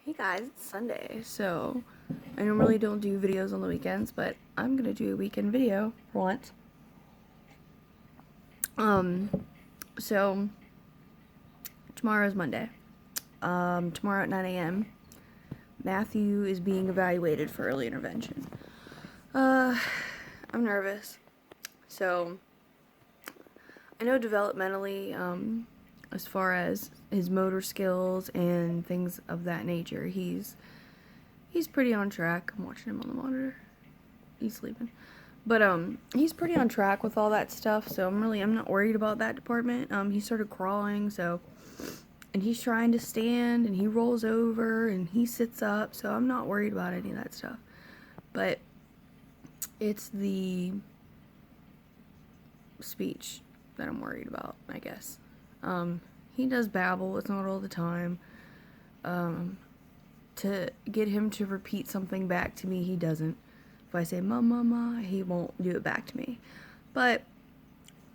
Hey guys, it's Sunday, so I normally don't do videos on the weekends, but I'm gonna do a weekend video for once. Um, so tomorrow is Monday. Tomorrow at 9 a.m., Matthew is being evaluated for early intervention. I'm nervous. So I know developmentally, as far as his motor skills and things of that nature, he's pretty on track. I'm watching him on the monitor. He's sleeping. But he's pretty on track with all that stuff, so I'm not worried about that department. He started crawling, and he's trying to stand, and he rolls over, and he sits up, so I'm not worried about any of that stuff. But it's the speech that I'm worried about, I guess. He does babble, it's not all the time. To get him to repeat something back to me, he doesn't. If I say mama, he won't do it back to me. But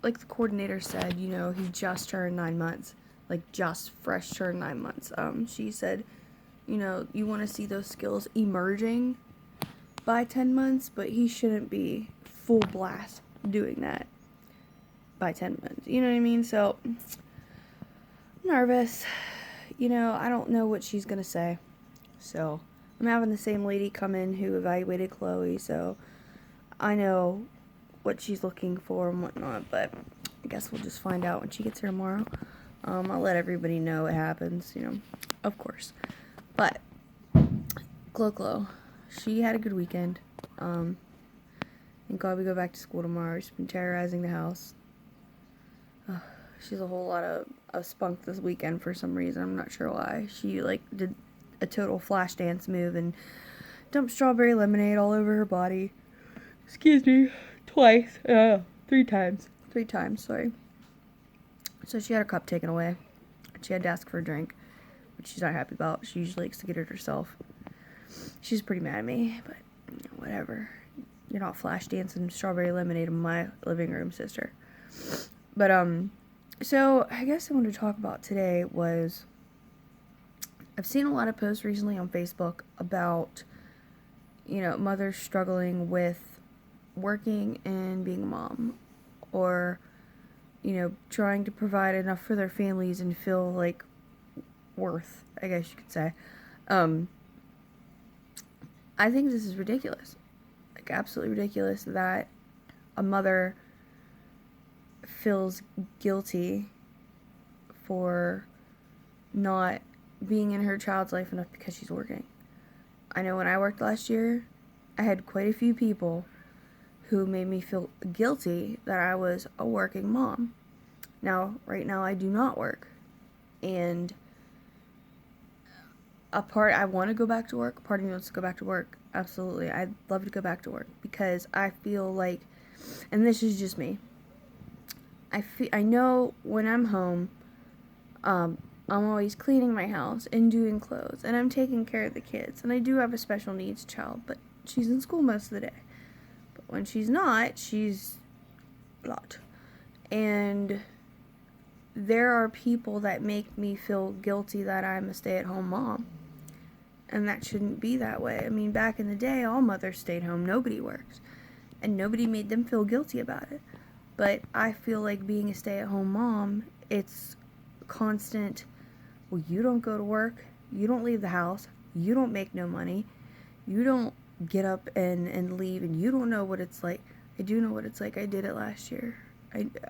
like the coordinator said, he just turned 9 months, like just fresh turned 9 months. She said, you want to see those skills emerging by 10 months, but he shouldn't be full blast doing that by 10 months. You know what I mean? So I'm nervous. I don't know what she's gonna say. So I'm having the same lady come in who evaluated Chloe, so I know what she's looking for and whatnot, but I guess we'll just find out when she gets here tomorrow. I'll let everybody know what happens, of course. But Chloe, she had a good weekend. Thank God we go back to school tomorrow. She's been terrorizing the house. She's a whole lot of spunk this weekend for some reason. I'm not sure why. She did a total flash dance move and dumped strawberry lemonade all over her body. Excuse me, twice. 3 times. 3 times, sorry. So she had her cup taken away. She had to ask for a drink, which she's not happy about. She usually likes to get it herself. She's pretty mad at me, but whatever. You're not flash dancing strawberry lemonade in my living room, sister. But, so I guess I wanted to talk about today was, I've seen a lot of posts recently on Facebook about, mothers struggling with working and being a mom, or, trying to provide enough for their families and feel like worth, I guess you could say. I think this is ridiculous. Like, absolutely ridiculous that a mother feels guilty for not being in her child's life enough because she's working. I know when I worked last year, I had quite a few people who made me feel guilty that I was a working mom. Now, right now, I do not work. And I want to go back to work. A part of me wants to go back to work. Absolutely. I'd love to go back to work because I feel like, and this is just me, I know when I'm home, I'm always cleaning my house and doing clothes, and I'm taking care of the kids. And I do have a special needs child, but she's in school most of the day. But when she's not, she's not. And there are people that make me feel guilty that I'm a stay-at-home mom. And that shouldn't be that way. I mean, back in the day, all mothers stayed home. Nobody worked. And nobody made them feel guilty about it. But I feel like being a stay-at-home mom, it's constant, well, you don't go to work, you don't leave the house, you don't make no money, you don't get up and leave, and you don't know what it's like. I do know what it's like. I did it last year.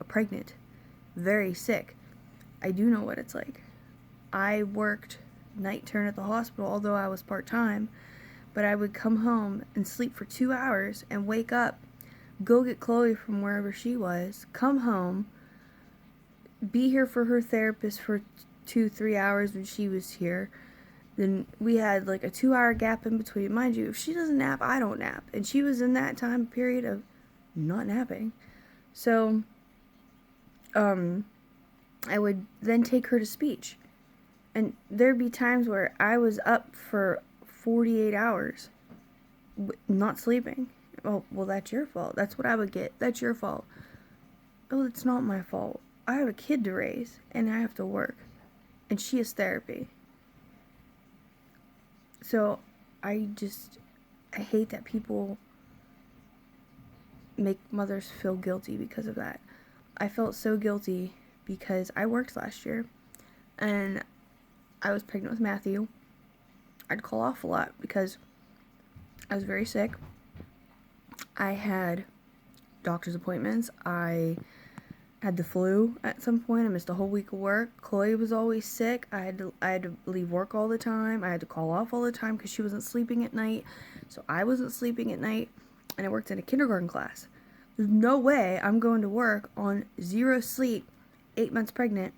Pregnant, very sick. I do know what it's like. I worked night turn at the hospital, although I was part-time, but I would come home and sleep for 2 hours and wake up, go get Chloe from wherever she was, come home, be here for her therapist for 2-3 hours when she was here. Then we had like a 2-hour gap in between. Mind you, if she doesn't nap, I don't nap. And she was in that time period of not napping. So, I would then take her to speech. And there'd be times where I was up for 48 hours, not sleeping. Oh, well, that's your fault. That's what I would get. That's your fault. Oh, it's not my fault. I have a kid to raise, and I have to work. And she has therapy. So I hate that people make mothers feel guilty because of that. I felt so guilty because I worked last year and I was pregnant with Matthew. I'd call off a lot because I was very sick. I had doctor's appointments. I had the flu at some point. I missed a whole week of work. Chloe was always sick. I had to leave work all the time. I had to call off all the time because she wasn't sleeping at night. So I wasn't sleeping at night, and I worked in a kindergarten class. There's no way I'm going to work on 0 sleep, 8 months pregnant,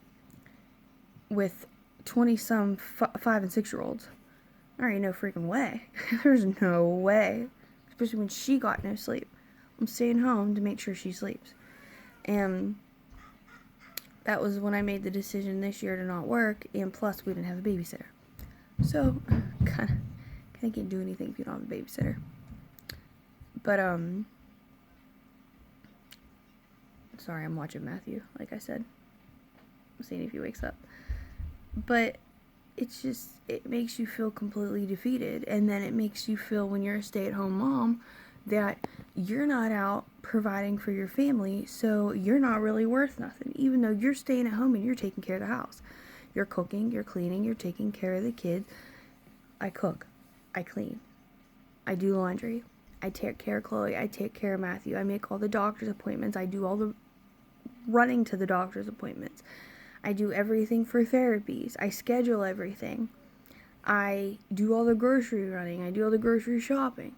with 20-some 5 and 6-year-olds. There ain't no freaking way. There's no way. Especially when she got no sleep. I'm staying home to make sure she sleeps. And that was when I made the decision this year to not work, and plus we didn't have a babysitter. So, kind of can't do anything if you don't have a babysitter. But, sorry, I'm watching Matthew, like I said. I'm seeing if he wakes up. But it's just, it makes you feel completely defeated. And then it makes you feel, when you're a stay-at-home mom, that you're not out providing for your family, so you're not really worth nothing, even though you're staying at home and you're taking care of the house. You're cooking, you're cleaning, you're taking care of the kids. I cook, I clean, I do laundry, I take care of Chloe, I take care of Matthew, I make all the doctor's appointments, I do all the running to the doctor's appointments, I do everything for therapies, I schedule everything, I do all the grocery running, I do all the grocery shopping.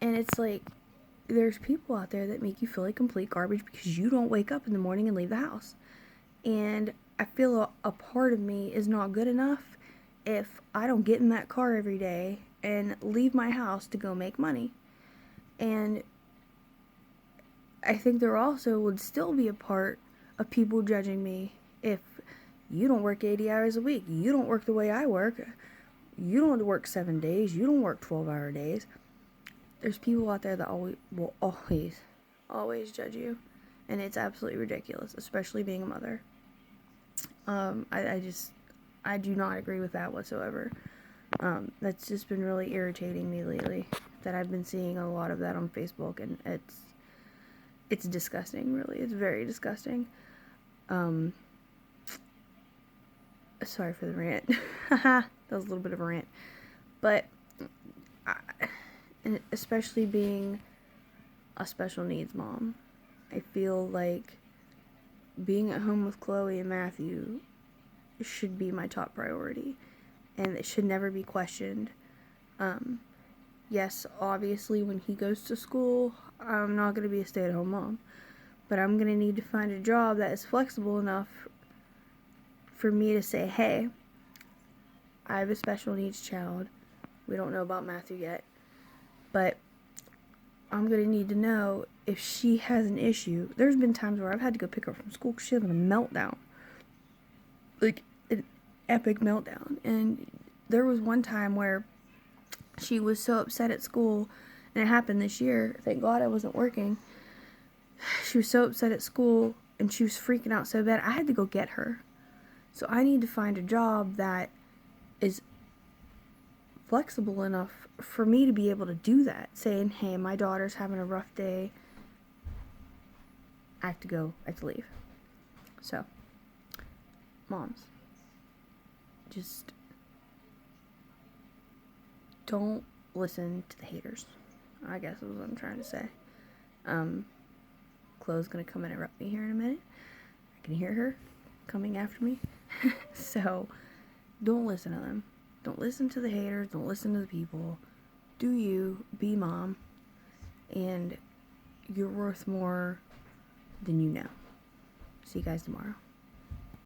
And it's like, there's people out there that make you feel like complete garbage because you don't wake up in the morning and leave the house. And I feel a part of me is not good enough if I don't get in that car every day and leave my house to go make money. And I think there also would still be a part of people judging me if you don't work 80 hours a week. You don't work the way I work. You don't work 7 days. You don't work 12-hour days. There's people out there that will always judge you, and it's absolutely ridiculous, especially being a mother. I do not agree with that whatsoever. That's just been really irritating me lately, that I've been seeing a lot of that on Facebook, and it's disgusting, really. It's very disgusting. Sorry for the rant. That was a little bit of a rant. But and especially being a special needs mom, I feel like being at home with Chloe and Matthew should be my top priority, and it should never be questioned. Yes, obviously when he goes to school, I'm not going to be a stay-at-home mom, but I'm going to need to find a job that is flexible enough for me to say, hey, I have a special needs child. We don't know about Matthew yet, but I'm going to need to know if she has an issue. There's been times where I've had to go pick her up from school because she's having a meltdown. Like, an epic meltdown. And there was one time where she was so upset at school, and it happened this year. Thank God I wasn't working. She was so upset at school, and she was freaking out so bad, I had to go get her. So I need to find a job that is flexible enough for me to be able to do that, saying, hey, my daughter's having a rough day, I have to leave. So, moms, just don't listen to the haters, I guess is what I'm trying to say. Chloe's gonna come and interrupt me here in a minute. I can hear her coming after me. So, don't listen to them. Don't listen to the haters. Don't listen to the people. Do you. Be mom. And you're worth more than you know. See you guys tomorrow.